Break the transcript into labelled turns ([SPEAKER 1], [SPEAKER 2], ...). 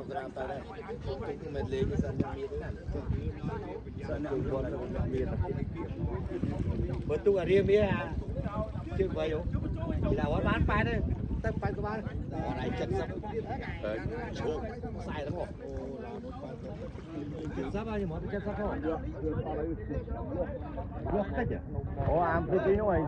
[SPEAKER 1] rau tới đây chúng mình lấy cái sân miên này sân chung quân là miên bữa tu ở riêng miên à chứ vậy không thì là bán phải đấy tất phải các bạn ở đây chân sắp xuống sai lắm rồi chân sắp bao nhiêu món chân sắp không ủa am cái gì đâu rồi